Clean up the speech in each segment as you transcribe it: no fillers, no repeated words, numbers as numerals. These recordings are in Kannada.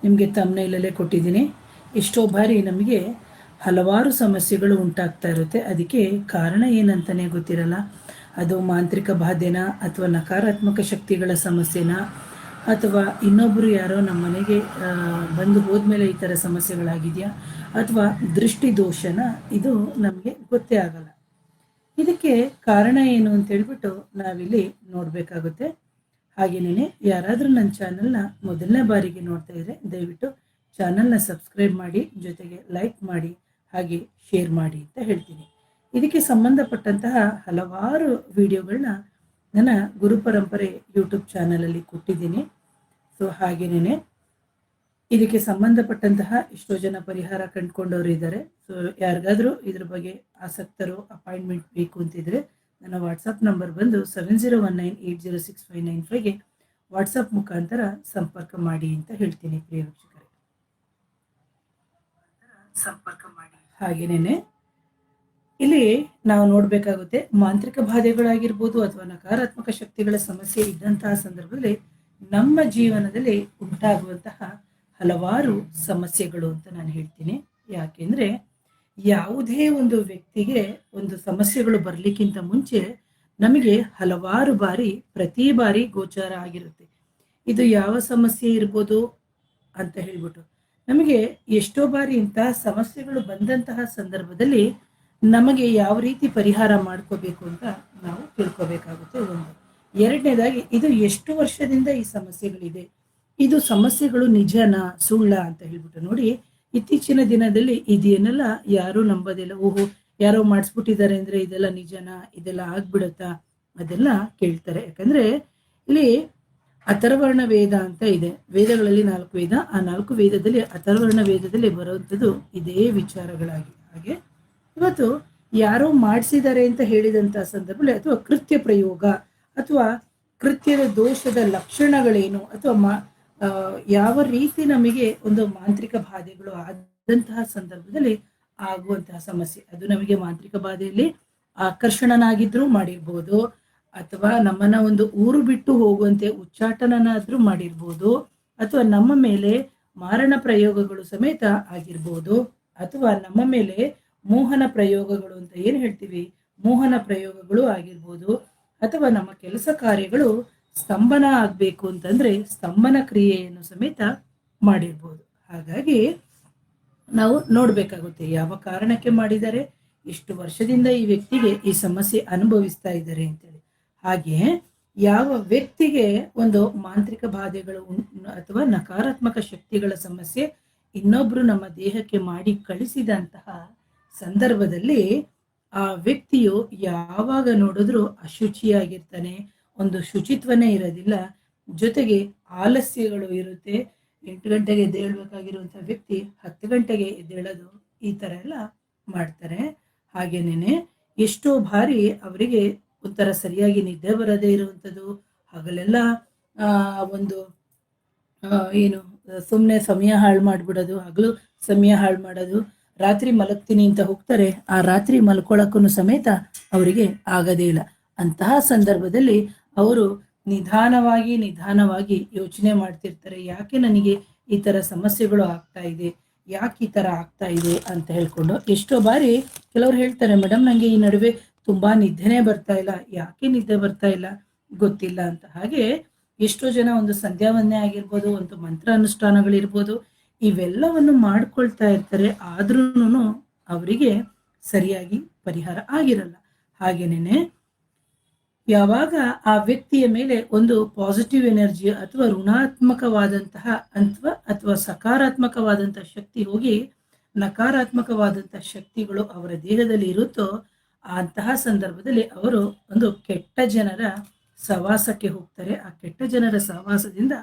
ನಿಮಗೆ ತಮ್ಮನೇಲಲ್ಲೇ ಕೊಟ್ಟಿದ್ದೀನಿ. ಎಷ್ಟೋ ಬಾರಿ ನಮಗೆ ಹಲವಾರು ಸಮಸ್ಯೆಗಳು ಉಂಟಾಗ್ತಾ ಇರುತ್ತೆ. ಅದಕ್ಕೆ ಕಾರಣ ಏನಂತಲೇ ಗೊತ್ತಿರಲ್ಲ. ಅದು ಮಾಂತ್ರಿಕ ಬಾಧೆನ ಅಥವಾ ನಕಾರಾತ್ಮಕ ಶಕ್ತಿಗಳ ಸಮಸ್ಯೆನ ಅಥವಾ ಇನ್ನೊಬ್ಬರು ಯಾರೋ ನಮ್ಮ ಮನೆಗೆ ಬಂದು ಹೋದ್ಮೇಲೆ ಈ ಥರ ಸಮಸ್ಯೆಗಳಾಗಿದೆಯಾ ಅಥವಾ ದೃಷ್ಟಿ ದೋಷನ, ಇದು ನಮಗೆ ಗೊತ್ತೇ ಆಗಲ್ಲ. ಇದಕ್ಕೆ ಕಾರಣ ಏನು ಅಂತ ಹೇಳ್ಬಿಟ್ಟು ನಾವಿಲ್ಲಿ ನೋಡಬೇಕಾಗುತ್ತೆ. ಹಾಗೆಯೇ ಯಾರಾದರೂ ನನ್ನ ಚಾನಲ್ನ ಮೊದಲನೇ ಬಾರಿಗೆ ನೋಡ್ತಾ ಇದ್ದರೆ ದಯವಿಟ್ಟು ಚಾನಲ್ನ ಸಬ್ಸ್ಕ್ರೈಬ್ ಮಾಡಿ, ಜೊತೆಗೆ ಲೈಕ್ ಮಾಡಿ, ಹಾಗೆ ಶೇರ್ ಮಾಡಿ ಅಂತ ಹೇಳ್ತೀನಿ. ಇದಕ್ಕೆ ಸಂಬಂಧಪಟ್ಟಂತಹ ಹಲವಾರು ವಿಡಿಯೋಗಳನ್ನ ನನ್ನ ಗುರುಪರಂಪರೆ ಯೂಟ್ಯೂಬ್ ಚಾನಲಲ್ಲಿ ಕೊಟ್ಟಿದ್ದೀನಿ. ಸೊ ಹಾಗೆಯೇ ಇದಕ್ಕೆ ಸಂಬಂಧಪಟ್ಟಂತಹ ಎಷ್ಟೋ ಜನ ಪರಿಹಾರ ಕಂಡುಕೊಂಡವರು ಇದ್ದಾರೆ. ಸೊ ಯಾರಿಗಾದರೂ ಇದ್ರ ಬಗ್ಗೆ ಆಸಕ್ತರು ಅಪಾಯಿಂಟ್ಮೆಂಟ್ ಬೇಕು ಅಂತಿದ್ರೆ ನನ್ನ ವಾಟ್ಸಪ್ ನಂಬರ್ ಬಂದು 7019806595ಗೆ ವಾಟ್ಸಪ್ ಮುಖಾಂತರ ಸಂಪರ್ಕ ಮಾಡಿ ಅಂತ ಹೇಳ್ತೀನಿ ಪ್ರಿಯ ವೀಕ್ಷಕರೇ. ಸಂಪರ್ಕ ಮಾಡಿ. ಹಾಗೇನೇನೆ ಇಲ್ಲಿ ನಾವು ನೋಡಬೇಕಾಗುತ್ತೆ, ಮಾಂತ್ರಿಕ ಬಾಧೆಗಳಾಗಿರ್ಬೋದು ಅಥವಾ ನಕಾರಾತ್ಮಕ ಶಕ್ತಿಗಳ ಸಮಸ್ಯೆ ಇದ್ದಂತಹ ಸಂದರ್ಭದಲ್ಲಿ ನಮ್ಮ ಜೀವನದಲ್ಲಿ ಉಂಟಾಗುವಂತಹ ಹಲವಾರು ಸಮಸ್ಯೆಗಳು ಅಂತ ನಾನು ಹೇಳ್ತೀನಿ. ಯಾಕೆಂದ್ರೆ ಯಾವುದೇ ಒಂದು ವ್ಯಕ್ತಿಗೆ ಒಂದು ಸಮಸ್ಯೆಗಳು ಬರಲಿಕ್ಕಿಂತ ಮುಂಚೆ ನಮಗೆ ಹಲವಾರು ಬಾರಿ ಪ್ರತಿ ಬಾರಿ ಗೋಚಾರ ಆಗಿರುತ್ತೆ. ಇದು ಯಾವ ಸಮಸ್ಯೆ ಇರ್ಬೋದು ಅಂತ ಹೇಳ್ಬಿಟ್ಟು ನಮಗೆ ಎಷ್ಟೋ ಬಾರಿ ಇಂತಹ ಸಮಸ್ಯೆಗಳು ಬಂದಂತಹ ಸಂದರ್ಭದಲ್ಲಿ ನಮಗೆ ಯಾವ ರೀತಿ ಪರಿಹಾರ ಮಾಡ್ಕೋಬೇಕು ಅಂತ ನಾವು ತಿಳ್ಕೊಬೇಕಾಗುತ್ತೆ. ಒಂದು ಎರಡನೇದಾಗಿ, ಇದು ಎಷ್ಟು ವರ್ಷದಿಂದ ಈ ಸಮಸ್ಯೆಗಳಿದೆ, ಇದು ಸಮಸ್ಯೆಗಳು ನಿಜನಾ ಸುಳ್ಳ ಅಂತ ಹೇಳ್ಬಿಟ್ಟು ನೋಡಿ. ಇತ್ತೀಚಿನ ದಿನದಲ್ಲಿ ಇದೇನೆಲ್ಲ ಯಾರು ನಂಬೋದಿಲ್ಲ. ಓಹೋ, ಯಾರೋ ಮಾಡಿಸ್ಬಿಟ್ಟಿದ್ದಾರೆ ಅಂದ್ರೆ ಇದೆಲ್ಲ ನಿಜನಾ, ಇದೆಲ್ಲ ಆಗ್ಬಿಡುತ್ತಾ, ಅದೆಲ್ಲ ಕೇಳ್ತಾರೆ. ಯಾಕಂದ್ರೆ ಇಲ್ಲಿ ಅಥರ್ವರ್ಣ ವೇದ ಅಂತ ಇದೆ. ವೇದಗಳಲ್ಲಿ 4 ವೇದ. ಆ 4 ವೇದದಲ್ಲಿ ಅಥರ್ವರ್ಣ ವೇದದಲ್ಲಿ ಬರುವಂಥದ್ದು ಇದೇ ವಿಚಾರಗಳಾಗಿ. ಹಾಗೆ ಇವತ್ತು ಯಾರೋ ಮಾಡಿಸಿದ್ದಾರೆ ಅಂತ ಹೇಳಿದಂತಹ ಸಂದರ್ಭದಲ್ಲಿ ಅಥವಾ ಕೃತ್ಯ ಪ್ರಯೋಗ ಅಥವಾ ಕೃತ್ಯದ ದೋಷದ ಲಕ್ಷಣಗಳೇನು ಅಥವಾ ಯಾವ ರೀತಿ ನಮಗೆ ಒಂದು ಮಾಂತ್ರಿಕ ಬಾಧೆಗಳು ಆದಂತಹ ಸಂದರ್ಭದಲ್ಲಿ ಆಗುವಂತಹ ಸಮಸ್ಯೆ, ಅದು ನಮಗೆ ಮಾಂತ್ರಿಕ ಬಾಧೆಯಲ್ಲಿ ಆಕರ್ಷಣನಾಗಿದ್ರೂ ಮಾಡಿರ್ಬೋದು, ಅಥವಾ ನಮ್ಮನ್ನ ಒಂದು ಊರು ಬಿಟ್ಟು ಹೋಗುವಂತೆ ಉಚ್ಚಾಟನನಾದ್ರೂ ಮಾಡಿರ್ಬೋದು, ಅಥವಾ ನಮ್ಮ ಮೇಲೆ ಮಾರಣ ಪ್ರಯೋಗಗಳು ಸಮೇತ ಆಗಿರ್ಬೋದು, ಅಥವಾ ನಮ್ಮ ಮೇಲೆ ಮೋಹನ ಪ್ರಯೋಗಗಳು ಅಂತ ಏನು ಹೇಳ್ತೀವಿ, ಮೋಹನ ಪ್ರಯೋಗಗಳು ಆಗಿರ್ಬೋದು, ಅಥವಾ ನಮ್ಮ ಕೆಲಸ ಕಾರ್ಯಗಳು ಸ್ತಂಭನ ಆಗ್ಬೇಕು ಅಂತಂದ್ರೆ ಸ್ತಂಭನ ಕ್ರಿಯೆಯನ್ನು ಸಮೇತ ಮಾಡಿರ್ಬೋದು. ಹಾಗಾಗಿ ನಾವು ನೋಡ್ಬೇಕಾಗುತ್ತೆ ಯಾವ ಕಾರಣಕ್ಕೆ ಮಾಡಿದ್ದಾರೆ, ಎಷ್ಟು ವರ್ಷದಿಂದ ಈ ವ್ಯಕ್ತಿಗೆ ಈ ಸಮಸ್ಯೆ ಅನುಭವಿಸ್ತಾ ಇದ್ದಾರೆ ಅಂತೇಳಿ. ಹಾಗೆ ಯಾವ ವ್ಯಕ್ತಿಗೆ ಒಂದು ಮಾಂತ್ರಿಕ ಬಾಧೆಗಳು ಅಥವಾ ನಕಾರಾತ್ಮಕ ಶಕ್ತಿಗಳ ಸಮಸ್ಯೆ ಇನ್ನೊಬ್ರು ನಮ್ಮ ದೇಹಕ್ಕೆ ಮಾಡಿ ಕಳಿಸಿದಂತಹ ಸಂದರ್ಭದಲ್ಲಿ ಆ ವ್ಯಕ್ತಿಯು ಯಾವಾಗ ನೋಡಿದ್ರು ಅಶುಚಿಯಾಗಿರ್ತಾನೆ, ಒಂದು ಶುಚಿತ್ವನೇ ಇರೋದಿಲ್ಲ, ಜೊತೆಗೆ ಆಲಸ್ಯಗಳು ಇರುತ್ತೆ. 8 ಗಂಟೆಗೆ ಎದ್ದೇಳ್ಬೇಕಾಗಿರುವಂಥ ವ್ಯಕ್ತಿ 10 ಗಂಟೆಗೆ ಎದ್ದೇಳೋದು, ಈ ಥರ ಎಲ್ಲ ಮಾಡ್ತಾರೆ. ಹಾಗೇನೇನೆ ಎಷ್ಟೋ ಬಾರಿ ಅವರಿಗೆ ಒಂಥರ ಸರಿಯಾಗಿ ನಿದ್ದೆ ಬರದೇ ಇರುವಂಥದ್ದು, ಹಗಲೆಲ್ಲ ಒಂದು ಏನು ಸುಮ್ಮನೆ ಸಮಯ ಹಾಳು ಮಾಡಿಬಿಡೋದು, ಹಗಲು ಸಮಯ ಹಾಳು ಮಾಡೋದು, ರಾತ್ರಿ ಮಲಗ್ತೀನಿ ಅಂತ ಹೋಗ್ತಾರೆ, ಆ ರಾತ್ರಿ ಮಲ್ಕೊಳ್ಳೋಕ್ಕೂ ಸಮೇತ ಅವರಿಗೆ ಆಗದೇ ಇಲ್ಲ. ಅಂತಹ ಸಂದರ್ಭದಲ್ಲಿ ಅವರು ನಿಧಾನವಾಗಿ ಯೋಚನೆ ಮಾಡ್ತಿರ್ತಾರೆ, ಯಾಕೆ ನನಗೆ ಈ ಥರ ಸಮಸ್ಯೆಗಳು ಆಗ್ತಾ ಇದೆ, ಯಾಕೆ ಈ ಥರ ಆಗ್ತಾ ಇದೆ ಅಂತ ಹೇಳ್ಕೊಂಡು. ಎಷ್ಟೋ ಬಾರಿ ಕೆಲವ್ರು ಹೇಳ್ತಾರೆ, ಮೇಡಮ್ ನನಗೆ ಈ ನಡುವೆ ತುಂಬಾ ನಿದ್ದೆನೇ ಬರ್ತಾ ಇಲ್ಲ, ಯಾಕೆ ನಿದ್ದೆ ಬರ್ತಾ ಇಲ್ಲ ಗೊತ್ತಿಲ್ಲ ಅಂತ. ಹಾಗೆ ಎಷ್ಟೋ ಜನ ಒಂದು ಸಂಧ್ಯಾವಂದನೆ ಆಗಿರ್ಬೋದು, ಒಂದು ಮಂತ್ರ ಅನುಷ್ಠಾನಗಳಿರ್ಬೋದು, ಇವೆಲ್ಲವನ್ನು ಮಾಡ್ಕೊಳ್ತಾ ಇರ್ತಾರೆ, ಆದ್ರೂ ಅವರಿಗೆ ಸರಿಯಾಗಿ ಪರಿಹಾರ ಆಗಿರಲ್ಲ. ಹಾಗೇನೇನೆ ಯಾವಾಗ ಆ ವ್ಯಕ್ತಿಯ ಮೇಲೆ ಒಂದು ಪಾಸಿಟಿವ್ ಎನರ್ಜಿ ಅಥವಾ ಋಣಾತ್ಮಕವಾದಂತಹ ಅಥವಾ ಸಕಾರಾತ್ಮಕವಾದಂತಹ ಶಕ್ತಿ ಹೋಗಿ ನಕಾರಾತ್ಮಕವಾದಂತಹ ಶಕ್ತಿಗಳು ಅವರ ದೇಹದಲ್ಲಿ ಇರುತ್ತೋ, ಅಂತಹ ಸಂದರ್ಭದಲ್ಲಿ ಅವರು ಒಂದು ಕೆಟ್ಟ ಜನರ ಸಹವಾಸಕ್ಕೆ ಹೋಗ್ತಾರೆ. ಆ ಕೆಟ್ಟ ಜನರ ಸಹವಾಸದಿಂದ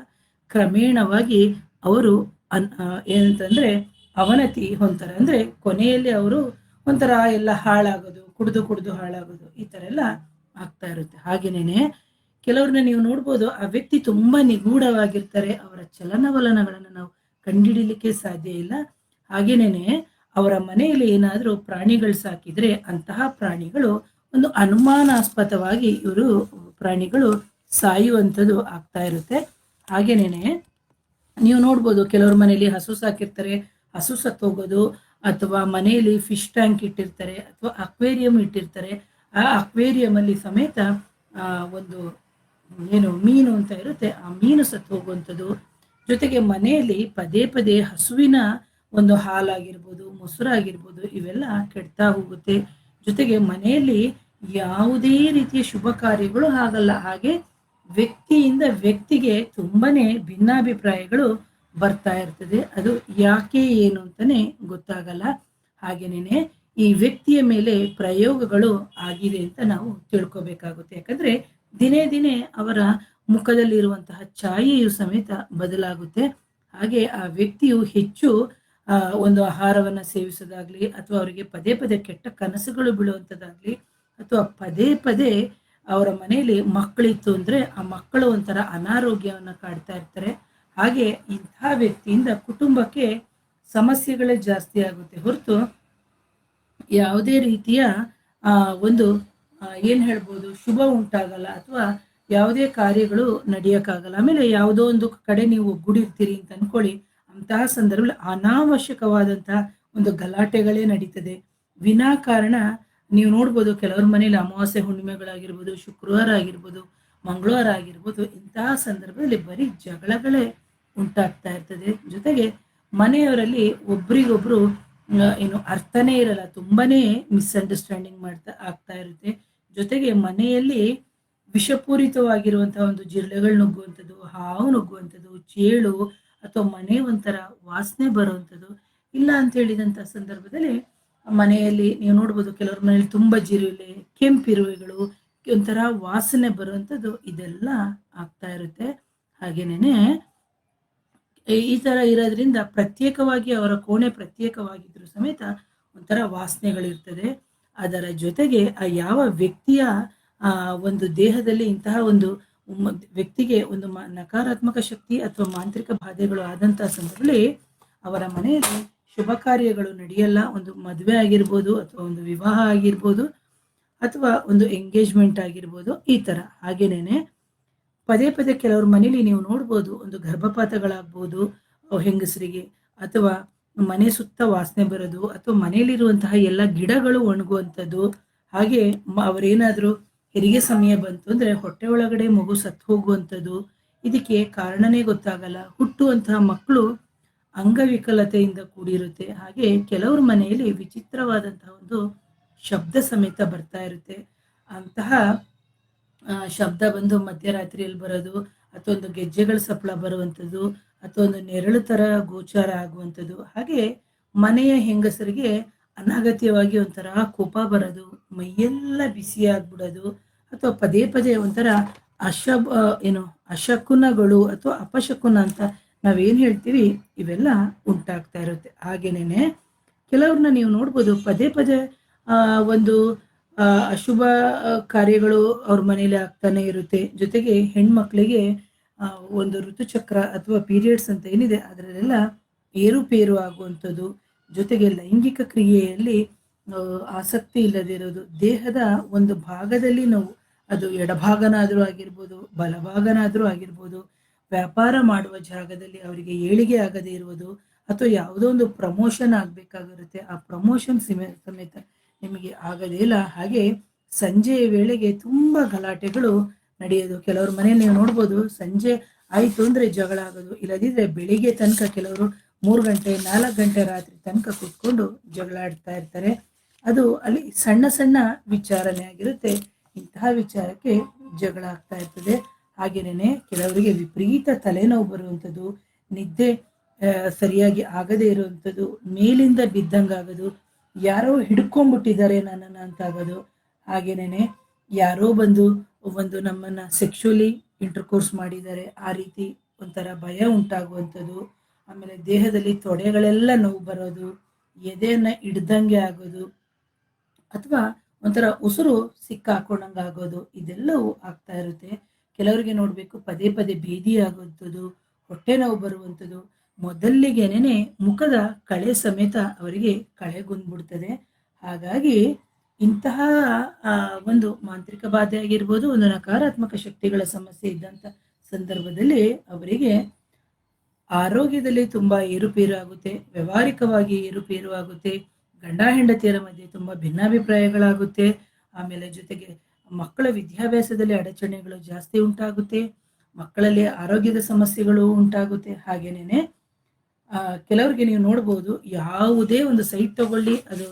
ಕ್ರಮೇಣವಾಗಿ ಅವರು ಏನಂತಂದ್ರೆ ಅವನತಿ ಹೊಂತಾರೆ. ಅಂದ್ರೆ ಕೊನೆಯಲ್ಲಿ ಅವರು ಒಂಥರ ಎಲ್ಲ ಹಾಳಾಗೋದು, ಕುಡಿದು ಹಾಳಾಗೋದು, ಈ ತರ ಎಲ್ಲ ಆಗ್ತಾ ಇರುತ್ತೆ. ಹಾಗೇನೇನೆ ಕೆಲವ್ರನ್ನ ನೀವು ನೋಡ್ಬೋದು, ಆ ವ್ಯಕ್ತಿ ತುಂಬಾ ನಿಗೂಢವಾಗಿರ್ತಾರೆ, ಅವರ ಚಲನವಲನಗಳನ್ನ ನಾವು ಕಂಡುಹಿಡಿಲಿಕ್ಕೆ ಸಾಧ್ಯ ಇಲ್ಲ. ಹಾಗೇನೇನೆ ಅವರ ಮನೆಯಲ್ಲಿ ಏನಾದರೂ ಪ್ರಾಣಿಗಳು ಸಾಕಿದ್ರೆ ಅಂತಹ ಪ್ರಾಣಿಗಳು ಒಂದು ನೀವು ನೋಡ್ಬೋದು ಕೆಲವ್ರ ಮನೆಯಲ್ಲಿ ಹಸು ಸಾಕಿರ್ತಾರೆ, ಹಸು ಸತ್ತೋಗೋದು, ಅಥವಾ ಮನೆಯಲ್ಲಿ ಫಿಶ್ ಟ್ಯಾಂಕ್ ಇಟ್ಟಿರ್ತಾರೆ ಅಥವಾ ಅಕ್ವೇರಿಯಂ ಇಟ್ಟಿರ್ತಾರೆ. ಆ ಅಕ್ವೇರಿಯಂ ಅಲ್ಲಿ ಸಮೇತ ಒಂದು ಏನು ಮೀನು ಅಂತ ಇರುತ್ತೆ, ಆ ಮೀನು ಸತ್ತು ಹೋಗುವಂಥದ್ದು. ಜೊತೆಗೆ ಮನೆಯಲ್ಲಿ ಪದೇ ಪದೇ ಹಸುವಿನ ಒಂದು ಹಾಲಾಗಿರ್ಬೋದು, ಮೊಸರಾಗಿರ್ಬೋದು, ಇವೆಲ್ಲ ಕೆಡ್ತಾ ಹೋಗುತ್ತೆ. ಜೊತೆಗೆ ಮನೆಯಲ್ಲಿ ಯಾವುದೇ ರೀತಿಯ ಶುಭ ಕಾರ್ಯಗಳು ಆಗಲ್ಲ. ಹಾಗೆ ವ್ಯಕ್ತಿಯಿಂದ ವ್ಯಕ್ತಿಗೆ ತುಂಬಾನೇ ಭಿನ್ನಾಭಿಪ್ರಾಯಗಳು ಬರ್ತಾ ಇರ್ತದೆ. ಅದು ಯಾಕೆ ಏನು ಅಂತಾನೆ ಗೊತ್ತಾಗಲ್ಲ. ಹಾಗೇನೇನೆ ಈ ವ್ಯಕ್ತಿಯ ಮೇಲೆ ಪ್ರಯೋಗಗಳು ಆಗಿದೆ ಅಂತ ನಾವು ತಿಳ್ಕೊಬೇಕಾಗುತ್ತೆ. ಯಾಕಂದ್ರೆ ದಿನೇ ದಿನೇ ಅವರ ಮುಖದಲ್ಲಿರುವಂತಹ ಛಾಯೆಯು ಸಮೇತ ಬದಲಾಗುತ್ತೆ. ಹಾಗೆ ಆ ವ್ಯಕ್ತಿಯು ಹೆಚ್ಚು ಒಂದು ಆಹಾರವನ್ನ ಸೇವಿಸೋದಾಗ್ಲಿ, ಅಥವಾ ಅವರಿಗೆ ಪದೇ ಪದೇ ಕೆಟ್ಟ ಕನಸುಗಳು ಬೀಳುವಂಥದ್ದಾಗ್ಲಿ, ಅಥವಾ ಪದೇ ಪದೇ ಅವರ ಮನೆಯಲ್ಲಿ ಮಕ್ಕಳಿತ್ತು ಅಂದ್ರೆ ಆ ಮಕ್ಕಳು ಒಂಥರ ಅನಾರೋಗ್ಯವನ್ನ ಕಾಡ್ತಾ ಇರ್ತಾರೆ. ಹಾಗೆ ಇಂತಹ ವ್ಯಕ್ತಿಯಿಂದ ಕುಟುಂಬಕ್ಕೆ ಸಮಸ್ಯೆಗಳೇ ಜಾಸ್ತಿ ಆಗುತ್ತೆ ಹೊರತು ಯಾವುದೇ ರೀತಿಯ ಆ ಒಂದು ಏನ್ ಹೇಳ್ಬೋದು, ಶುಭ ಉಂಟಾಗಲ್ಲ, ಅಥವಾ ಯಾವುದೇ ಕಾರ್ಯಗಳು ನಡೆಯಕ್ಕಾಗಲ್ಲ. ಆಮೇಲೆ ಯಾವುದೋ ಒಂದು ಕಡೆ ನೀವು ಒಗ್ಗೂಡಿರ್ತೀರಿ ಅಂತ ಅನ್ಕೊಳ್ಳಿ, ಅಂತಹ ಸಂದರ್ಭದಲ್ಲಿ ಅನಾವಶ್ಯಕವಾದಂತಹ ಒಂದು ಗಲಾಟೆಗಳೇ ನಡೀತದೆ ವಿನಾಕಾರಣ. ನೀವು ನೋಡ್ಬೋದು ಕೆಲವ್ರ ಮನೇಲಿ ಅಮಾವಾಸ್ಯೆ ಹುಣ್ಣಿಮೆಗಳಾಗಿರ್ಬೋದು, ಶುಕ್ರವಾರ ಆಗಿರ್ಬೋದು, ಮಂಗಳವಾರ ಆಗಿರ್ಬೋದು, ಇಂತಹ ಸಂದರ್ಭದಲ್ಲಿ ಬರೀ ಜಗಳಗಳೇ ಉಂಟಾಗ್ತಾ ಇರ್ತದೆ. ಜೊತೆಗೆ ಮನೆಯವರಲ್ಲಿ ಒಬ್ರಿಗೊಬ್ರು ಏನು ಅರ್ಥನೇ ಇರಲ್ಲ, ತುಂಬಾನೇ ಮಿಸ್ಅಂಡರ್ಸ್ಟ್ಯಾಂಡಿಂಗ್ ಆಗ್ತಾ ಇರುತ್ತೆ. ಜೊತೆಗೆ ಮನೆಯಲ್ಲಿ ವಿಷಪೂರಿತವಾಗಿರುವಂತಹ ಒಂದು ಜಿರಳೆಗಳು ನುಗ್ಗುವಂಥದ್ದು, ಹಾವು ನುಗ್ಗುವಂಥದ್ದು, ಚೇಳು, ಅಥವಾ ಮನೆ ಒಂಥರ ವಾಸನೆ ಬರುವಂಥದ್ದು. ಇಲ್ಲ ಅಂತ ಹೇಳಿದಂತ ಸಂದರ್ಭದಲ್ಲಿ ಮನೆಯಲ್ಲಿ ನೀವು ನೋಡ್ಬೋದು ಕೆಲವ್ರ ಮನೇಲಿ ತುಂಬಾ ಜಿರುಳೆ, ಕೆಂಪಿರುವೆಗಳು, ಒಂಥರ ವಾಸನೆ ಬರುವಂಥದ್ದು, ಇದೆಲ್ಲ ಆಗ್ತಾ ಇರುತ್ತೆ. ಹಾಗೇನೇನೆ ಈ ತರ ಇರೋದ್ರಿಂದ ಪ್ರತ್ಯೇಕವಾಗಿ ಅವರ ಕೋಣೆ ಪ್ರತ್ಯೇಕವಾಗಿದ್ರು ಸಮೇತ ಒಂಥರ ವಾಸನೆಗಳಿರ್ತದೆ. ಅದರ ಜೊತೆಗೆ ಆ ಯಾವ ವ್ಯಕ್ತಿಯ ಒಂದು ದೇಹದಲ್ಲಿ ಇಂತಹ ಒಂದು ವ್ಯಕ್ತಿಗೆ ಒಂದು ನಕಾರಾತ್ಮಕ ಶಕ್ತಿ ಅಥವಾ ಮಾಂತ್ರಿಕ ಬಾಧೆಗಳು ಆದಂತಹ ಸಂದರ್ಭದಲ್ಲಿ ಅವರ ಮನೆಯಲ್ಲಿ ಶುಭ ಕಾರ್ಯಗಳು ನಡೆಯಲ್ಲ. ಒಂದು ಮದುವೆ ಆಗಿರ್ಬೋದು, ಅಥವಾ ಒಂದು ವಿವಾಹ ಆಗಿರ್ಬೋದು, ಅಥವಾ ಒಂದು ಎಂಗೇಜ್ಮೆಂಟ್ ಆಗಿರ್ಬೋದು, ಈ ತರ. ಹಾಗೇನೇನೆ ಪದೇ ಪದೇ ಕೆಲವ್ರ ಮನೇಲಿ ನೀವು ನೋಡ್ಬೋದು ಒಂದು ಗರ್ಭಪಾತಗಳಾಗ್ಬೋದು ಹೆಂಗಸರಿಗೆ, ಅಥವಾ ಮನೆ ಸುತ್ತ ವಾಸನೆ ಬರೋದು, ಅಥವಾ ಮನೆಯಲ್ಲಿರುವಂತಹ ಎಲ್ಲ ಗಿಡಗಳು ಒಣಗುವಂಥದ್ದು. ಹಾಗೆ ಅವರೇನಾದ್ರೂ ಹೆರಿಗೆ ಸಮಯ ಬಂತು ಅಂದ್ರೆ ಹೊಟ್ಟೆ ಒಳಗಡೆ ಮಗು ಸತ್ತು ಹೋಗುವಂಥದ್ದು. ಇದಕ್ಕೆ ಕಾರಣನೇ ಗೊತ್ತಾಗಲ್ಲ. ಹುಟ್ಟುವಂತಹ ಮಕ್ಕಳು ಅಂಗವಿಕಲತೆಯಿಂದ ಕೂಡಿರುತ್ತೆ. ಹಾಗೆ ಕೆಲವ್ರ ಮನೆಯಲ್ಲಿ ವಿಚಿತ್ರವಾದಂತಹ ಒಂದು ಶಬ್ದ ಸಮೇತ ಬರ್ತಾ ಇರುತ್ತೆ. ಅಂತಹ ಶಬ್ದ ಬಂದು ಮಧ್ಯರಾತ್ರಿಯಲ್ಲಿ ಬರೋದು, ಅಥವಾ ಒಂದು ಗೆಜ್ಜೆಗಳ ಸಪ್ಪಳ ಬರುವಂಥದ್ದು, ಅಥವಾ ಒಂದು ನೆರಳು ತರ ಗೋಚಾರ ಆಗುವಂಥದ್ದು. ಹಾಗೆ ಮನೆಯ ಹೆಂಗಸರಿಗೆ ಅನಗತ್ಯವಾಗಿ ಒಂಥರ ಕೋಪ ಬರೋದು, ಮೈಯೆಲ್ಲ ಬಿಸಿ ಆಗ್ಬಿಡೋದು, ಅಥವಾ ಪದೇ ಪದೇ ಒಂಥರ ಅಶಬ ಏನು ಅಶಕುನಗಳು ಅಥವಾ ಅಪಶಕುನ ಅಂತ ನಾವೇನ್ ಹೇಳ್ತೀವಿ, ಇವೆಲ್ಲ ಉಂಟಾಗ್ತಾ ಇರುತ್ತೆ. ಹಾಗೇನೇನೆ ಕೆಲವ್ರನ್ನ ನೀವು ನೋಡ್ಬೋದು ಪದೇ ಪದೇ ಒಂದು ಅಶುಭ ಕಾರ್ಯಗಳು ಅವ್ರ ಮನೇಲಿ ಆಗ್ತಾನೆ ಇರುತ್ತೆ. ಜೊತೆಗೆ ಹೆಣ್ಮಕ್ಳಿಗೆ ಒಂದು ಋತುಚಕ್ರ ಅಥವಾ ಪೀರಿಯಡ್ಸ್ ಅಂತ ಏನಿದೆ ಅದರಲ್ಲೆಲ್ಲ ಏರುಪೇರು ಆಗುವಂಥದ್ದು. ಜೊತೆಗೆ ಲೈಂಗಿಕ ಕ್ರಿಯೆಯಲ್ಲಿ ಆಸಕ್ತಿ ಇಲ್ಲದಿರೋದು, ದೇಹದ ಒಂದು ಭಾಗದಲ್ಲಿ ನೋವು, ಅದು ಎಡಭಾಗನಾದ್ರೂ ಆಗಿರ್ಬೋದು, ಬಲಭಾಗನಾದ್ರೂ ಆಗಿರ್ಬೋದು, ವ್ಯಾಪಾರ ಮಾಡುವ ಜಾಗದಲ್ಲಿ ಅವರಿಗೆ ಏಳಿಗೆ ಆಗದೇ ಇರುವುದು, ಅಥವಾ ಯಾವುದೋ ಒಂದು ಪ್ರಮೋಷನ್ ಆಗ್ಬೇಕಾಗಿರುತ್ತೆ, ಆ ಪ್ರಮೋಷನ್ ಸಮೇತ ನಿಮಗೆ ಆಗದೇ ಇಲ್ಲ. ಹಾಗೆ ಸಂಜೆಯ ವೇಳೆಗೆ ತುಂಬಾ ಗಲಾಟೆಗಳು ನಡೆಯೋದು. ಕೆಲವ್ರ ಮನೇಲಿ ನೀವು ನೋಡ್ಬೋದು ಸಂಜೆ ಆಯ್ತು ಅಂದ್ರೆ ಜಗಳ ಆಗೋದು, ಇಲ್ಲದಿದ್ರೆ ಬೆಳಿಗ್ಗೆ ತನಕ ಕೆಲವರು 3 ಗಂಟೆ 4 ಗಂಟೆ ರಾತ್ರಿ ತನಕ ಕೂತ್ಕೊಂಡು ಜಗಳ ಆಡ್ತಾ ಇರ್ತಾರೆ. ಅದು ಅಲ್ಲಿ ಸಣ್ಣ ಸಣ್ಣ ವಿಚಾರನೆ ಆಗಿರುತ್ತೆ, ಇಂತಹ ವಿಚಾರಕ್ಕೆ ಜಗಳ ಆಗ್ತಾ ಇರ್ತದೆ. ಹಾಗೇನೇನೆ ಕೆಲವರಿಗೆ ವಿಪರೀತ ತಲೆನೋವು ಬರುವಂಥದ್ದು, ನಿದ್ದೆ ಸರಿಯಾಗಿ ಆಗದೇ ಇರುವಂಥದ್ದು, ಮೇಲಿಂದ ಬಿದ್ದಂಗಾಗೋದು, ಯಾರೋ ಹಿಡ್ಕೊಂಡ್ಬಿಟ್ಟಿದ್ದಾರೆ ನನ್ನನ್ನ ಅಂತ ಆಗೋದು. ಹಾಗೇನೇನೆ ಯಾರೋ ಬಂದು ಒಂದು ನಮ್ಮನ್ನ ಸೆಕ್ಷುಲಿ ಇಂಟರ್ಕೋರ್ಸ್ ಮಾಡಿದ್ದಾರೆ, ಆ ರೀತಿ ಒಂಥರ ಭಯ ಉಂಟಾಗುವಂಥದ್ದು. ಆಮೇಲೆ ದೇಹದಲ್ಲಿ ತೊಡೆಗಳೆಲ್ಲ ನೋವು ಬರೋದು, ಎದೆಯನ್ನ ಹಿಡ್ದಂಗೆ ಆಗೋದು, ಅಥವಾ ಒಂಥರ ಉಸಿರು ಸಿಕ್ಕಾಕೊಂಡಂಗೆ ಆಗೋದು, ಇದೆಲ್ಲವೂ ಆಗ್ತಾ ಇರುತ್ತೆ. ಕೆಲವರಿಗೆ ನೋಡ್ಬೇಕು ಪದೇ ಪದೇ ಭೇದಿ ಆಗುವಂಥದ್ದು, ಹೊಟ್ಟೆ ನೋವು ಬರುವಂಥದ್ದು, ಮೊದಲಿಗೆನೇನೆ ಮುಖದ ಕಳೆ ಸಮೇತ ಅವರಿಗೆ ಕಳೆಗುಂದ್ಬಿಡ್ತದೆ. ಹಾಗಾಗಿ ಇಂತಹ ಒಂದು ಮಾಂತ್ರಿಕ ಬಾಧೆ ಆಗಿರ್ಬೋದು, ಒಂದು ನಕಾರಾತ್ಮಕ ಶಕ್ತಿಗಳ ಸಮಸ್ಯೆ ಇದ್ದಂಥ ಸಂದರ್ಭದಲ್ಲಿ ಅವರಿಗೆ ಆರೋಗ್ಯದಲ್ಲಿ ತುಂಬಾ ಏರುಪೇರು ಆಗುತ್ತೆ, ವ್ಯವಹಾರಿಕವಾಗಿ ಏರುಪೇರು ಆಗುತ್ತೆ, ಗಂಡ ಹೆಂಡತಿಯರ ಮಧ್ಯೆ ತುಂಬಾ ಭಿನ್ನಾಭಿಪ್ರಾಯಗಳಾಗುತ್ತೆ. ಆಮೇಲೆ ಜೊತೆಗೆ ಮಕ್ಕಳ ವಿದ್ಯಾಭ್ಯಾಸದಲ್ಲಿ ಅಡಚಣೆಗಳು ಜಾಸ್ತಿ ಉಂಟಾಗುತ್ತೆ, ಮಕ್ಕಳಲ್ಲಿ ಆರೋಗ್ಯದ ಸಮಸ್ಯೆಗಳು ಉಂಟಾಗುತ್ತೆ. ಹಾಗೇನೇನೆ ಕೆಲವ್ರಿಗೆ ನೀವು ನೋಡ್ಬೋದು, ಯಾವುದೇ ಒಂದು ಸೈಟ್ ತಗೊಳ್ಳಿ ಅದು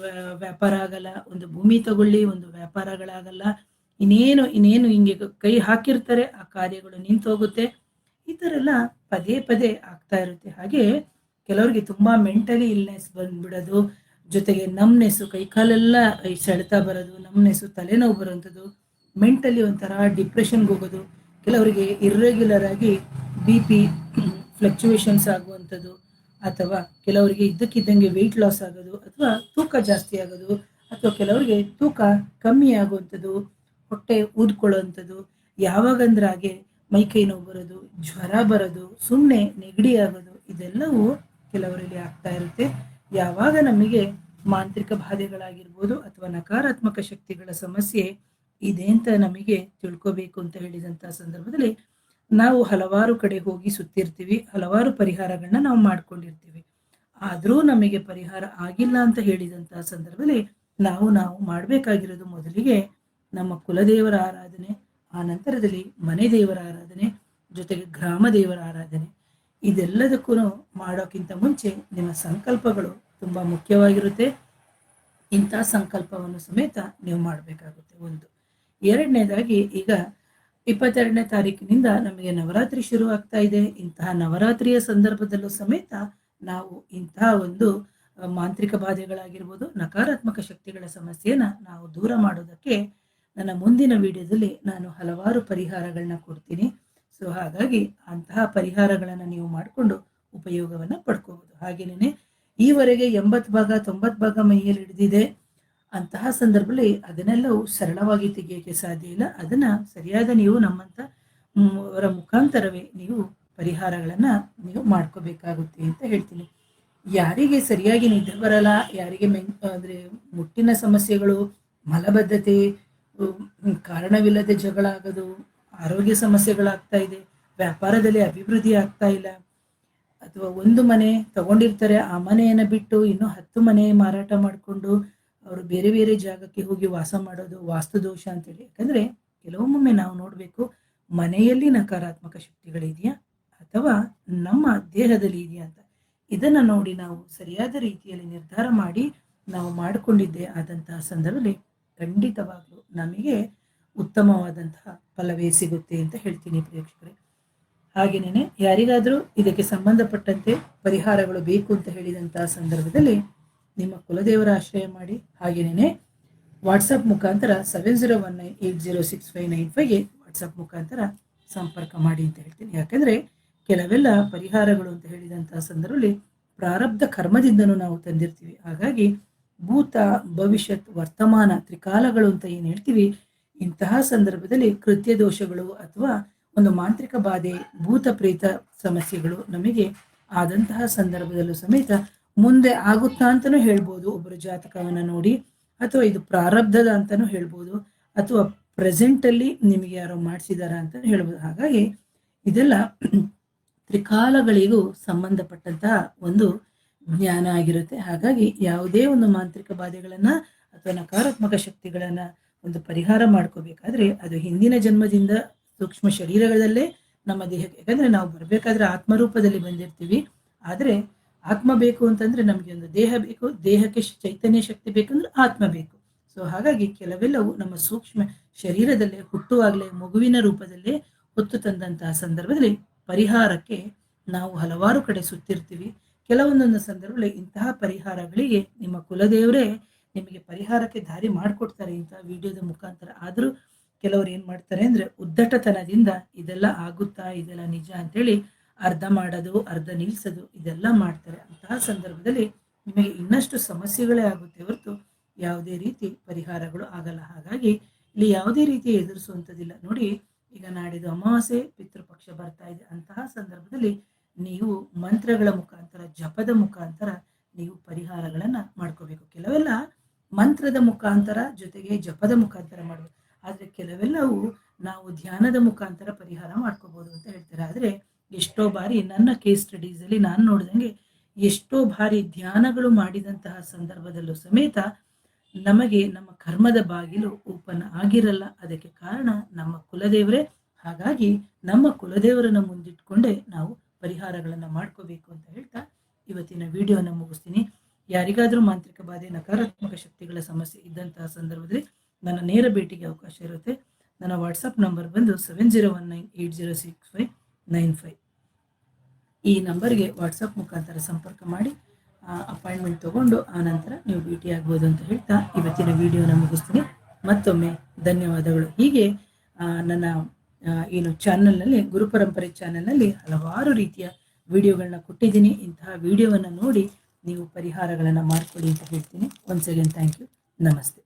ವ್ಯಾಪಾರ ಆಗಲ್ಲ, ಒಂದು ಭೂಮಿ ತಗೊಳ್ಳಿ ಒಂದು ವ್ಯಾಪಾರಗಳಾಗಲ್ಲ. ಇನ್ನೇನು ಹಿಂಗೆ ಕೈ ಹಾಕಿರ್ತಾರೆ, ಆ ಕಾರ್ಯಗಳು ನಿಂತೋಗುತ್ತೆ. ಈ ಥರ ಎಲ್ಲ ಪದೇ ಪದೇ ಆಗ್ತಾ ಇರುತ್ತೆ. ಹಾಗೆ ಕೆಲವ್ರಿಗೆ ತುಂಬಾ ಮೆಂಟಲಿ ಇಲ್ನೆಸ್ ಬಂದ್ಬಿಡೋದು, ಜೊತೆಗೆ ನಮ್ನೆಸ್ಸು, ಕೈಕಾಲೆಲ್ಲ ಈ ಸೆಳೆತ ಬರೋದು, ನಮ್ನೆಸ್ಸು, ತಲೆನೋವು ಬರುವಂಥದ್ದು, ಮೆಂಟಲಿ ಒಂಥರ ಡಿಪ್ರೆಷನ್ಗೆ ಹೋಗೋದು, ಕೆಲವರಿಗೆ ಇರ್ರೆಗ್ಯುಲರ್ ಆಗಿ BP ಫ್ಲಕ್ಚುಯೇಷನ್ಸ್ ಆಗುವಂಥದ್ದು, ಅಥವಾ ಕೆಲವರಿಗೆ ಇದ್ದಕ್ಕಿದ್ದಂಗೆ ವೆಯ್ಟ್ ಲಾಸ್ ಆಗೋದು, ಅಥವಾ ತೂಕ ಜಾಸ್ತಿ ಆಗೋದು, ಅಥವಾ ಕೆಲವರಿಗೆ ತೂಕ ಕಮ್ಮಿ ಆಗುವಂಥದ್ದು, ಹೊಟ್ಟೆ ಊದ್ಕೊಳ್ಳುವಂಥದ್ದು, ಯಾವಾಗಂದ್ರೆ ಹಾಗೆ ಮೈಕೈ ನೋವು ಬರೋದು, ಜ್ವರ ಬರೋದು, ಸುಮ್ಮನೆ ನೆಗಡಿ ಆಗೋದು, ಇದೆಲ್ಲವೂ ಕೆಲವರಲ್ಲಿ ಆಗ್ತಾ ಇರುತ್ತೆ. ಯಾವಾಗ ನಮಗೆ ಮಾಂತ್ರಿಕ ಬಾಧೆಗಳಾಗಿರ್ಬೋದು ಅಥವಾ ನಕಾರಾತ್ಮಕ ಶಕ್ತಿಗಳ ಸಮಸ್ಯೆ ಇದೆ ಅಂತ ನಮಗೆ ತಿಳ್ಕೋಬೇಕು ಅಂತ ಹೇಳಿದಂಥ ಸಂದರ್ಭದಲ್ಲಿ ನಾವು ಹಲವಾರು ಕಡೆ ಹೋಗಿ ಸುತ್ತಿರ್ತೀವಿ, ಹಲವಾರು ಪರಿಹಾರಗಳನ್ನ ನಾವು ಮಾಡ್ಕೊಂಡಿರ್ತೀವಿ. ಆದರೂ ನಮಗೆ ಪರಿಹಾರ ಆಗಿಲ್ಲ ಅಂತ ಹೇಳಿದಂತಹ ಸಂದರ್ಭದಲ್ಲಿ ನಾವು ಮಾಡಬೇಕಾಗಿರೋದು ಮೊದಲಿಗೆ ನಮ್ಮ ಕುಲದೇವರ ಆರಾಧನೆ, ಆ ನಂತರದಲ್ಲಿ ಮನೆ ದೇವರ ಆರಾಧನೆ, ಜೊತೆಗೆ ಗ್ರಾಮ ದೇವರ ಆರಾಧನೆ. ಇದೆಲ್ಲದಕ್ಕೂ ಮಾಡೋಕ್ಕಿಂತ ಮುಂಚೆ ನಿಮ್ಮ ಸಂಕಲ್ಪಗಳು ತುಂಬಾ ಮುಖ್ಯವಾಗಿರುತ್ತೆ. ಇಂಥ ಸಂಕಲ್ಪವನ್ನು ಸಮೇತ ನೀವು ಮಾಡಬೇಕಾಗುತ್ತೆ. ಒಂದು ಎರಡನೇದಾಗಿ, ಈಗ 22ನೇ ತಾರೀಕಿನಿಂದ ನಮಗೆ ನವರಾತ್ರಿ ಶುರು ಆಗ್ತಾ ಇದೆ. ಇಂತಹ ನವರಾತ್ರಿಯ ಸಂದರ್ಭದಲ್ಲೂ ಸಮೇತ ನಾವು ಇಂತಹ ಒಂದು ಮಾಂತ್ರಿಕ ಬಾಧೆಗಳಾಗಿರ್ಬೋದು, ನಕಾರಾತ್ಮಕ ಶಕ್ತಿಗಳ ಸಮಸ್ಯೆನ ನಾವು ದೂರ ಮಾಡೋದಕ್ಕೆ ನನ್ನ ಮುಂದಿನ ವಿಡಿಯೋದಲ್ಲಿ ನಾನು ಹಲವಾರು ಪರಿಹಾರಗಳನ್ನ ಕೊಡ್ತೀನಿ. ಸೊ ಹಾಗಾಗಿ ಅಂತಹ ಪರಿಹಾರಗಳನ್ನು ನೀವು ಮಾಡಿಕೊಂಡು ಉಪಯೋಗವನ್ನು ಪಡ್ಕೋಬಹುದು. ಹಾಗೇನೇ ಈವರೆಗೆ 80 ಭಾಗ 90 ಭಾಗ ಮೈಯಲ್ಲಿ ಹಿಡಿದಿದೆ ಅಂತಹ ಸಂದರ್ಭದಲ್ಲಿ ಅದನ್ನೆಲ್ಲವೂ ಸರಳವಾಗಿ ತೆಗೆಯೋಕ್ಕೆ ಸಾಧ್ಯ ಇಲ್ಲ. ಅದನ್ನ ಸರಿಯಾದ ನೀವು ನಮ್ಮಂತ ಅವರ ಮುಖಾಂತರವೇ ನೀವು ಪರಿಹಾರಗಳನ್ನ ನೀವು ಮಾಡ್ಕೋಬೇಕಾಗುತ್ತೆ ಅಂತ ಹೇಳ್ತೀನಿ. ಯಾರಿಗೆ ಸರಿಯಾಗಿ ನಿದ್ರೆ ಬರಲ್ಲ, ಯಾರಿಗೆ ಅಂದ್ರೆ ಮುಟ್ಟಿನ ಸಮಸ್ಯೆಗಳು, ಮಲಬದ್ಧತೆ, ಕಾರಣವಿಲ್ಲದೆ ಜಗಳ ಆಗೋದು, ಆರೋಗ್ಯ ಸಮಸ್ಯೆಗಳಾಗ್ತಾ ಇದೆ, ವ್ಯಾಪಾರದಲ್ಲಿ ಅಭಿವೃದ್ಧಿ ಆಗ್ತಾ ಇಲ್ಲ, ಅಥವಾ ಒಂದು ಮನೆ ತಗೊಂಡಿರ್ತಾರೆ, ಆ ಮನೆಯನ್ನು ಬಿಟ್ಟು ಇನ್ನು 10 ಮನೆ ಮಾರಾಟ ಮಾಡಿಕೊಂಡು ಅವರು ಬೇರೆ ಬೇರೆ ಜಾಗಕ್ಕೆ ಹೋಗಿ ವಾಸ ಮಾಡೋದು ವಾಸ್ತು ದೋಷ ಅಂತೇಳಿ. ಯಾಕಂದ್ರೆ ಕೆಲವೊಮ್ಮೆ ನಾವು ನೋಡ್ಬೇಕು, ಮನೆಯಲ್ಲಿ ನಕಾರಾತ್ಮಕ ಶಕ್ತಿಗಳಿದೆಯಾ ಅಥವಾ ನಮ್ಮ ದೇಹದಲ್ಲಿ ಇದೆಯಾ ಅಂತ. ಇದನ್ನ ನೋಡಿ ನಾವು ಸರಿಯಾದ ರೀತಿಯಲ್ಲಿ ನಿರ್ಧಾರ ಮಾಡಿ ನಾವು ಮಾಡಿಕೊಂಡಿದ್ದೇ ಆದಂತಹ ಸಂದರ್ಭದಲ್ಲಿ ಖಂಡಿತವಾಗ್ಲೂ ನಮಗೆ ಉತ್ತಮವಾದಂತಹ ಫಲವೇ ಸಿಗುತ್ತೆ ಅಂತ ಹೇಳ್ತೀನಿ ಪ್ರೇಕ್ಷಕರೇ. ಹಾಗೇನೇನೆ ಯಾರಿಗಾದ್ರೂ ಇದಕ್ಕೆ ಸಂಬಂಧಪಟ್ಟಂತೆ ಪರಿಹಾರಗಳು ಬೇಕು ಅಂತ ಹೇಳಿದಂತಹ ಸಂದರ್ಭದಲ್ಲಿ ನಿಮ್ಮ ಕುಲದೇವರ ಆಶ್ರಯ ಮಾಡಿ. ಹಾಗೇನೇ ವಾಟ್ಸಪ್ ಮುಖಾಂತರ 7019806595ಗೆ ವಾಟ್ಸಪ್ ಮುಖಾಂತರ ಸಂಪರ್ಕ ಮಾಡಿ ಅಂತ ಹೇಳ್ತೀನಿ. ಯಾಕಂದ್ರೆ ಕೆಲವೆಲ್ಲ ಪರಿಹಾರಗಳು ಅಂತ ಹೇಳಿದಂತಹ ಸಂದರ್ಭದಲ್ಲಿ ಪ್ರಾರಬ್ಧ ಕರ್ಮದಿಂದನೂ ನಾವು ತಂದಿರ್ತೀವಿ. ಹಾಗಾಗಿ ಭೂತ, ಭವಿಷ್ಯತ್, ವರ್ತಮಾನ ತ್ರಿಕಾಲಗಳು ಅಂತ ಏನ್ ಹೇಳ್ತೀವಿ, ಇಂತಹ ಸಂದರ್ಭದಲ್ಲಿ ಕೃತ್ಯ ದೋಷಗಳು ಅಥವಾ ಒಂದು ಮಾಂತ್ರಿಕ ಬಾಧೆ, ಭೂತ ಪ್ರೇತ ಸಮಸ್ಯೆಗಳು ನಮಗೆ ಆದಂತಹ ಸಂದರ್ಭದಲ್ಲೂ ಸಮೇತ ಮುಂದೆ ಆಗುತ್ತಾ ಅಂತಾನೂ ಹೇಳ್ಬೋದು ಒಬ್ಬರ ಜಾತಕವನ್ನ ನೋಡಿ, ಅಥವಾ ಇದು ಪ್ರಾರಬ್ಧದ ಅಂತಾನೂ ಹೇಳ್ಬೋದು, ಅಥವಾ ಪ್ರೆಸೆಂಟ್ ಅಲ್ಲಿ ನಿಮಗೆ ಯಾರೋ ಮಾಡಿಸಿದಾರ ಅಂತಾನೂ ಹೇಳ್ಬೋದು. ಹಾಗಾಗಿ ಇದೆಲ್ಲ ತ್ರಿಕಾಲಗಳಿಗೂ ಸಂಬಂಧಪಟ್ಟಂತಹ ಒಂದು ಜ್ಞಾನ ಆಗಿರುತ್ತೆ. ಹಾಗಾಗಿ ಯಾವುದೇ ಒಂದು ಮಾಂತ್ರಿಕ ಬಾಧೆಗಳನ್ನ ಅಥವಾ ನಕಾರಾತ್ಮಕ ಶಕ್ತಿಗಳನ್ನ ಒಂದು ಪರಿಹಾರ ಮಾಡ್ಕೋಬೇಕಾದ್ರೆ ಅದು ಹಿಂದಿನ ಜನ್ಮದಿಂದ ಸೂಕ್ಷ್ಮ ಶರೀರಗಳಲ್ಲೇ ನಮ್ಮ ದೇಹಕ್ಕೆ, ಯಾಕಂದ್ರೆ ನಾವು ಬರ್ಬೇಕಾದ್ರೆ ಆತ್ಮರೂಪದಲ್ಲಿ ಬಂದಿರ್ತೀವಿ. ಆದ್ರೆ ಆತ್ಮ ಬೇಕು ಅಂತಂದ್ರೆ ನಮ್ಗೆ ಒಂದು ದೇಹ ಬೇಕು, ದೇಹಕ್ಕೆ ಚೈತನ್ಯ ಶಕ್ತಿ ಬೇಕಂದ್ರೆ ಆತ್ಮ ಬೇಕು. ಸೊ ಹಾಗಾಗಿ ಕೆಲವೆಲ್ಲವೂ ನಮ್ಮ ಸೂಕ್ಷ್ಮ ಶರೀರದಲ್ಲೇ ಹುಟ್ಟುವಾಗಲೇ ಮಗುವಿನ ರೂಪದಲ್ಲೇ ಹೊತ್ತು ತಂದಂತಹ ಸಂದರ್ಭದಲ್ಲಿ ಪರಿಹಾರಕ್ಕೆ ನಾವು ಹಲವಾರು ಕಡೆ ಸುತ್ತಿರ್ತೀವಿ. ಕೆಲವೊಂದೊಂದು ಸಂದರ್ಭದಲ್ಲಿ ಇಂತಹ ಪರಿಹಾರಗಳಿಗೆ ನಿಮ್ಮ ಕುಲದೇವರೇ ನಿಮಗೆ ಪರಿಹಾರಕ್ಕೆ ದಾರಿ ಮಾಡಿಕೊಡ್ತಾರೆ ಇಂತಹ ವಿಡಿಯೋದ ಮುಖಾಂತರ. ಆದ್ರೂ ಕೆಲವರು ಏನ್ ಮಾಡ್ತಾರೆ ಅಂದ್ರೆ ಉದ್ದಟತನದಿಂದ ಇದೆಲ್ಲ ಆಗುತ್ತಾ, ಇದೆಲ್ಲ ನಿಜ ಅಂತೇಳಿ ಅರ್ಧ ಮಾಡೋದು, ಅರ್ಧ ನಿಲ್ಸೋದು, ಇದೆಲ್ಲ ಮಾಡ್ತಾರೆ. ಅಂತಹ ಸಂದರ್ಭದಲ್ಲಿ ನಿಮಗೆ ಇನ್ನಷ್ಟು ಸಮಸ್ಯೆಗಳೇ ಆಗುತ್ತೆ ಹೊರತು ಯಾವುದೇ ರೀತಿ ಪರಿಹಾರಗಳು ಆಗಲ್ಲ. ಹಾಗಾಗಿ ಇಲ್ಲಿ ಯಾವುದೇ ರೀತಿ ಎದುರಿಸುವಂಥದ್ದಿಲ್ಲ. ನೋಡಿ, ಈಗ ನಾಡಿದ್ದು ಅಮಾವಾಸ್ಯೆ, ಪಿತೃಪಕ್ಷ ಬರ್ತಾ ಇದೆ. ಅಂತಹ ಸಂದರ್ಭದಲ್ಲಿ ನೀವು ಮಂತ್ರಗಳ ಮುಖಾಂತರ, ಜಪದ ಮುಖಾಂತರ ನೀವು ಪರಿಹಾರಗಳನ್ನ ಮಾಡ್ಕೋಬೇಕು. ಕೆಲವೆಲ್ಲ ಮಂತ್ರದ ಮುಖಾಂತರ ಜೊತೆಗೆ ಜಪದ ಮುಖಾಂತರ ಮಾಡಬೇಕು. ಆದ್ರೆ ಕೆಲವೆಲ್ಲವೂ ನಾವು ಧ್ಯಾನದ ಮುಖಾಂತರ ಪರಿಹಾರ ಮಾಡ್ಕೋಬಹುದು ಅಂತ ಹೇಳ್ತಾರೆ. ಆದ್ರೆ ಎಷ್ಟೋ ಬಾರಿ ನನ್ನ ಕೇಸ್ ಸ್ಟಡೀಸಲ್ಲಿ ನಾನು ನೋಡಿದಂಗೆ ಎಷ್ಟೋ ಬಾರಿ ಧ್ಯಾನಗಳು ಮಾಡಿದಂತಹ ಸಂದರ್ಭದಲ್ಲೂ ಸಮೇತ ನಮಗೆ ನಮ್ಮ ಕರ್ಮದ ಬಾಗಿಲು ಓಪನ್ ಆಗಿರಲ್ಲ. ಅದಕ್ಕೆ ಕಾರಣ ನಮ್ಮ ಕುಲದೇವರೇ. ಹಾಗಾಗಿ ನಮ್ಮ ಕುಲದೇವರನ್ನ ಮುಂದಿಟ್ಕೊಂಡೇ ನಾವು ಪರಿಹಾರಗಳನ್ನು ಮಾಡ್ಕೋಬೇಕು ಅಂತ ಹೇಳ್ತಾ ಇವತ್ತಿನ ವಿಡಿಯೋನ ಮುಗಿಸ್ತೀನಿ. ಯಾರಿಗಾದರೂ ಮಾಂತ್ರಿಕ ಬಾಧೆ, ನಕಾರಾತ್ಮಕ ಶಕ್ತಿಗಳ ಸಮಸ್ಯೆ ಇದ್ದಂತಹ ಸಂದರ್ಭದಲ್ಲಿ ನನ್ನ ನೇರ ಭೇಟಿಗೆ ಅವಕಾಶ ಇರುತ್ತೆ. ನನ್ನ ವಾಟ್ಸಪ್ ನಂಬರ್ ಬಂದು 7019806595. ಈ ನಂಬರ್ಗೆ ವಾಟ್ಸಪ್ ಮುಖಾಂತರ ಸಂಪರ್ಕ ಮಾಡಿ ಅಪಾಯಿಂಟ್ಮೆಂಟ್ ತಗೊಂಡು ಆನಂತರ ನೀವು ಭೇಟಿಯಾಗ್ಬೋದು ಅಂತ ಹೇಳ್ತಾ ಇವತ್ತಿನ ವಿಡಿಯೋನ ಮುಗಿಸ್ತೀನಿ. ಮತ್ತೊಮ್ಮೆ ಧನ್ಯವಾದಗಳು. ಹೀಗೆ ನನ್ನ ಏನು ಚಾನಲ್ನಲ್ಲಿ, ಗುರುಪರಂಪರೆ ಚಾನಲ್ನಲ್ಲಿ ಹಲವಾರು ರೀತಿಯ ವಿಡಿಯೋಗಳನ್ನ ಕೊಟ್ಟಿದ್ದೀನಿ. ಇಂತಹ ವಿಡಿಯೋವನ್ನು ನೋಡಿ ನೀವು ಪರಿಹಾರಗಳನ್ನು ಮಾಡ್ಕೊಳ್ಳಿ ಅಂತ ಹೇಳ್ತೀನಿ. Once again thank you. ನಮಸ್ತೆ.